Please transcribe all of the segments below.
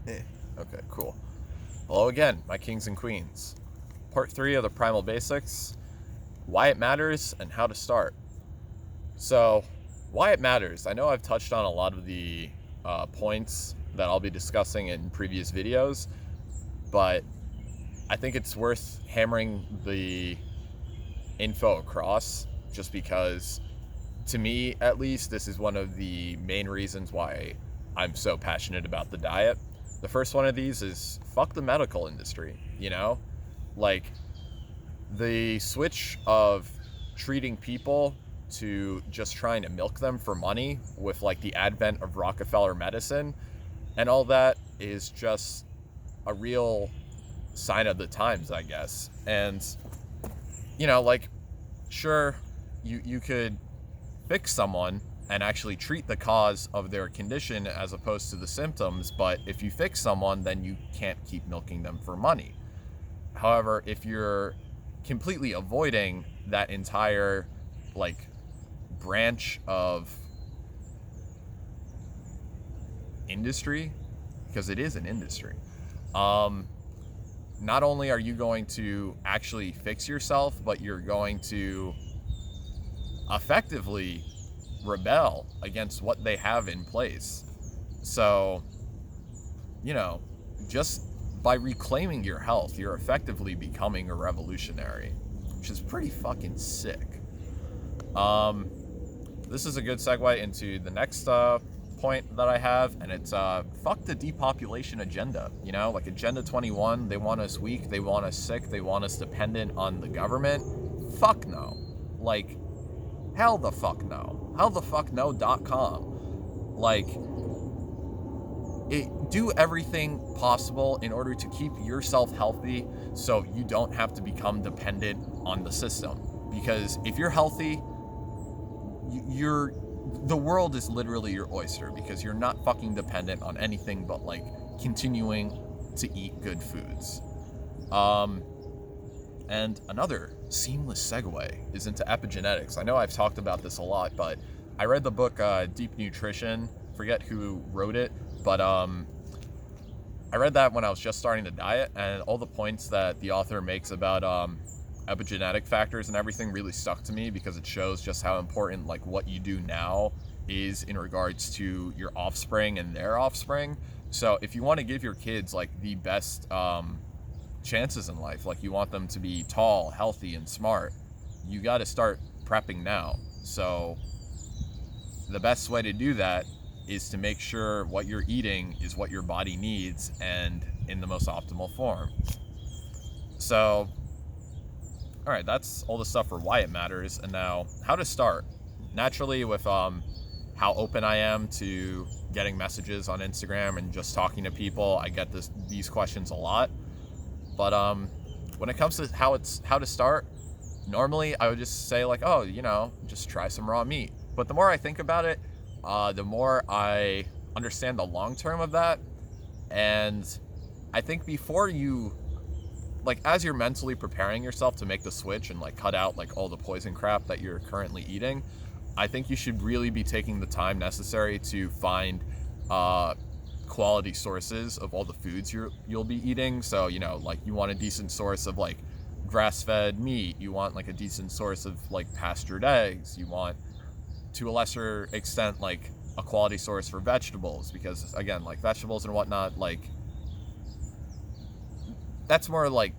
Okay, cool. Hello again, my kings and queens. Part 3 of the Primal Basics, why it matters and how to start. So, why it matters. I know I've touched on a lot of the points that I'll be discussing in previous videos, but I think it's worth hammering the info across just because, to me at least, this is one of the main reasons why I'm so passionate about the diet. The first one of these is fuck the medical industry, you know? Like, the switch of treating people to just trying to milk them for money with like the advent of Rockefeller medicine and all that is just a real sign of the times, I guess. And, you know, like, sure, you could fix someone and actually treat the cause of their condition as opposed to the symptoms, but if you fix someone, then you can't keep milking them for money. However, if you're completely avoiding that entire like branch of industry, because it is an industry, not only are you going to actually fix yourself, but you're going to effectively rebel against what they have in place. So, you know, just by reclaiming your health, you're effectively becoming a revolutionary, which is pretty fucking sick. This is a good segue into the next point that I have, and it's fuck the depopulation agenda. You know, like Agenda 21, they want us weak, they want us sick, they want us dependent on the government. Fuck no. Like, hell the fuck no. hellthefuckno.com. Like, do everything possible in order to keep yourself healthy so you don't have to become dependent on the system. Because if you're healthy, the world is literally your oyster, because you're not fucking dependent on anything but like continuing to eat good foods. And another seamless segue is into epigenetics. I know I've talked about this a lot, but I read the book Deep Nutrition. Forget who wrote it, but I read that when I was just starting to diet, and all the points that the author makes about epigenetic factors and everything really stuck to me, because it shows just how important like what you do now is in regards to your offspring and their offspring. So if you want to give your kids like the best chances in life, like you want them to be tall, healthy, and smart, you got to start prepping now. So the best way to do that is to make sure what you're eating is what your body needs and in the most optimal form. So, all right, that's all the stuff for why it matters. And now how to start. Naturally, with how open I am to getting messages on Instagram and just talking to people, I get these questions a lot. But when it comes to how to start, normally I would just say like, oh, you know, just try some raw meat. But the more I think about it, the more I understand the long term of that. And I think before you, like, as you're mentally preparing yourself to make the switch and like cut out like all the poison crap that you're currently eating, I think you should really be taking the time necessary to find quality sources of all the foods you'll be eating. So, you know, like you want a decent source of like grass-fed meat, you want like a decent source of like pastured eggs, you want, to a lesser extent, like a quality source for vegetables, because again, like vegetables and whatnot, like that's more like,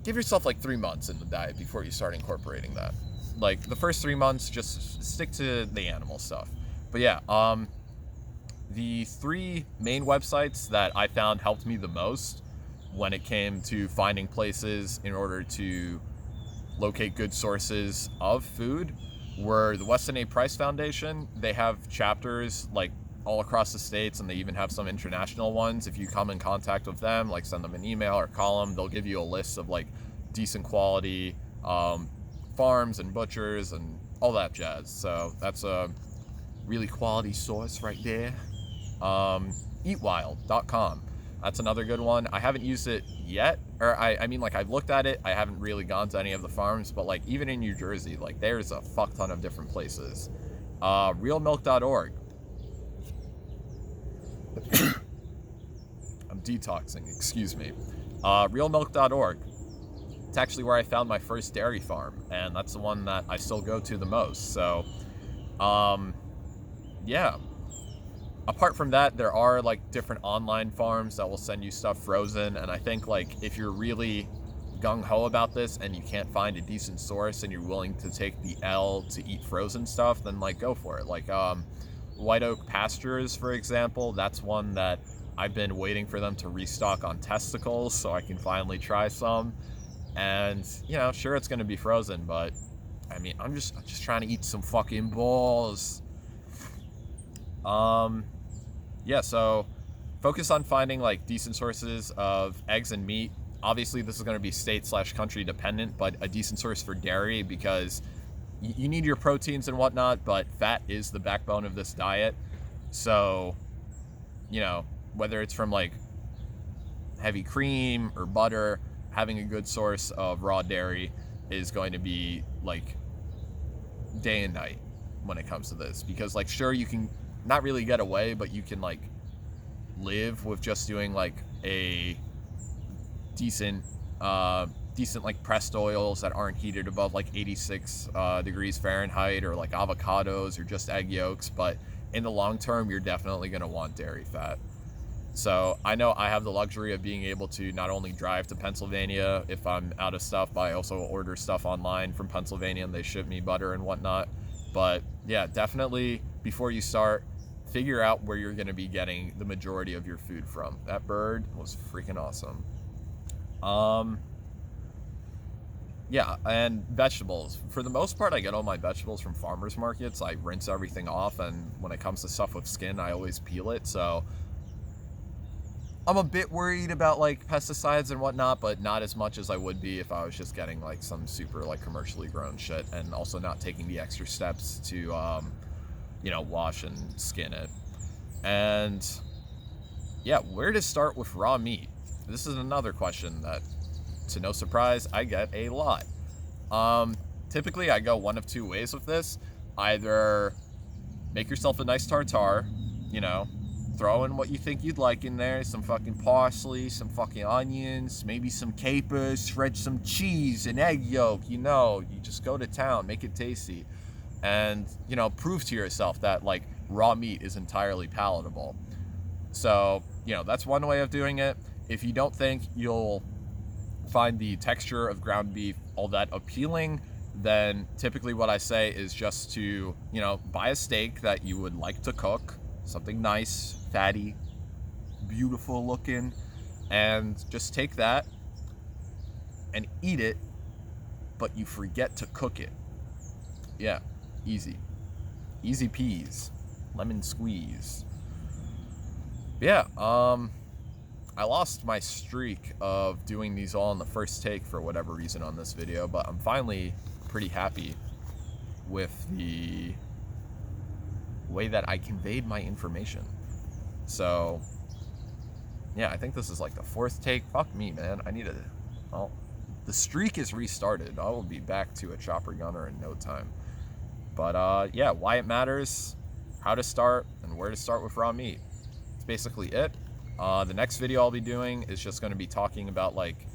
give yourself like 3 months in the diet before you start incorporating that. Like the first 3 months, just stick to the animal stuff. But yeah, the 3 main websites that I found helped me the most when it came to finding places in order to locate good sources of food were the Weston A. Price Foundation. They have chapters like all across the states, and they even have some international ones. If you come in contact with them, like send them an email or call them, they'll give you a list of like decent quality farms and butchers and all that jazz. So that's a really quality source right there. Eatwild.com. That's another good one. I haven't used it yet, or I mean, like, I've looked at it. I haven't really gone to any of the farms, but like even in New Jersey, like there's a fuck ton of different places. Realmilk.org. I'm detoxing, excuse me. Realmilk.org. It's actually where I found my first dairy farm, and that's the one that I still go to the most. So, yeah. Apart from that, there are like different online farms that will send you stuff frozen, and I think like if you're really gung-ho about this and you can't find a decent source and you're willing to take the L to eat frozen stuff, then like go for it. Like White Oak Pastures, for example, that's one that I've been waiting for them to restock on testicles so I can finally try some. And you know, sure, it's gonna be frozen, but I mean, I'm just trying to eat some fucking balls. Yeah, so focus on finding like decent sources of eggs and meat. Obviously, this is going to be state/country dependent, but a decent source for dairy, because you need your proteins and whatnot, but fat is the backbone of this diet. So, you know, whether it's from like heavy cream or butter, having a good source of raw dairy is going to be like day and night when it comes to this. Because like, sure, you can not really get away, but you can like live with just doing like a decent like pressed oils that aren't heated above like 86 degrees Fahrenheit, or like avocados or just egg yolks. But in the long term, you're definitely going to want dairy fat. So I know I have the luxury of being able to not only drive to Pennsylvania if I'm out of stuff, but I also order stuff online from Pennsylvania and they ship me butter and whatnot. But yeah, definitely before you start, figure out where you're going to be getting the majority of your food from. That bird was freaking awesome. Yeah, and vegetables. For the most part, I get all my vegetables from farmers markets. I rinse everything off, and when it comes to stuff with skin, I always peel it. So I'm a bit worried about like pesticides and whatnot, but not as much as I would be if I was just getting like some super like commercially grown shit, and also not taking the extra steps to you know, wash and skin it. And yeah, where to start with raw meat? This is another question that, to no surprise, I get a lot. Typically I go one of two ways with this. Either make yourself a nice tartare, you know, throw in what you think you'd like in there, some fucking parsley, some fucking onions, maybe some capers, shred some cheese, an egg yolk, you know, you just go to town, make it tasty. And, you know, prove to yourself that like raw meat is entirely palatable. So, you know, that's one way of doing it. If you don't think you'll find the texture of ground beef all that appealing, then typically what I say is just to, you know, buy a steak that you would like to cook, something nice, fatty, beautiful looking, and just take that and eat it, but you forget to cook it. Yeah, easy. Easy peas. Lemon squeeze. Yeah, I lost my streak of doing these all in the first take for whatever reason on this video, but I'm finally pretty happy with the way that I conveyed my information. So yeah, I think this is like the fourth take. Fuck me, man. I need to, well, the streak is restarted. I will be back to a chopper gunner in no time. But yeah, why it matters, how to start, and where to start with raw meat. It's basically it. The next video I'll be doing is just going to be talking about like,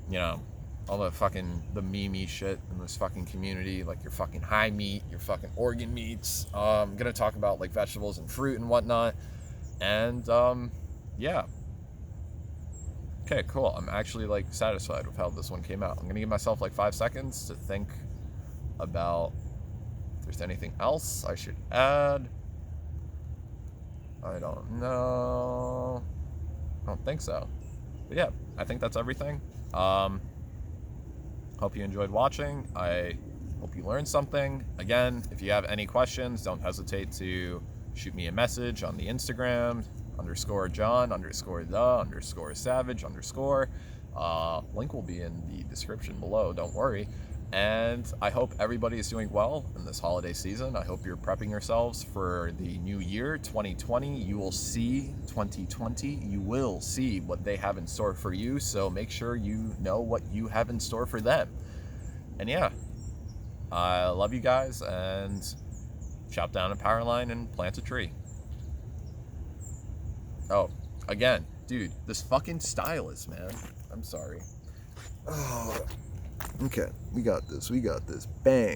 you know, all the fucking the meme shit in this fucking community, like your fucking high meat, your fucking organ meats. I'm gonna talk about like vegetables and fruit and whatnot. And yeah. Okay, cool. I'm actually like satisfied with how this one came out. I'm gonna give myself like 5 seconds to think about if there's anything else I should add. I don't know. I don't think so. But yeah, I think that's everything. Hope you enjoyed watching. I hope you learned something. Again, if you have any questions, don't hesitate to shoot me a message on the Instagram, _John_the_savage_. Link will be in the description below, don't worry. And I hope everybody is doing well in this holiday season. I hope you're prepping yourselves for the new year, 2020. You will see 2020. You will see what they have in store for you. So make sure you know what you have in store for them. And yeah, I love you guys, and chop down a power line and plant a tree. Oh, again, Dude, this fucking stylus, man. I'm sorry. Oh, okay, we got this. Bang.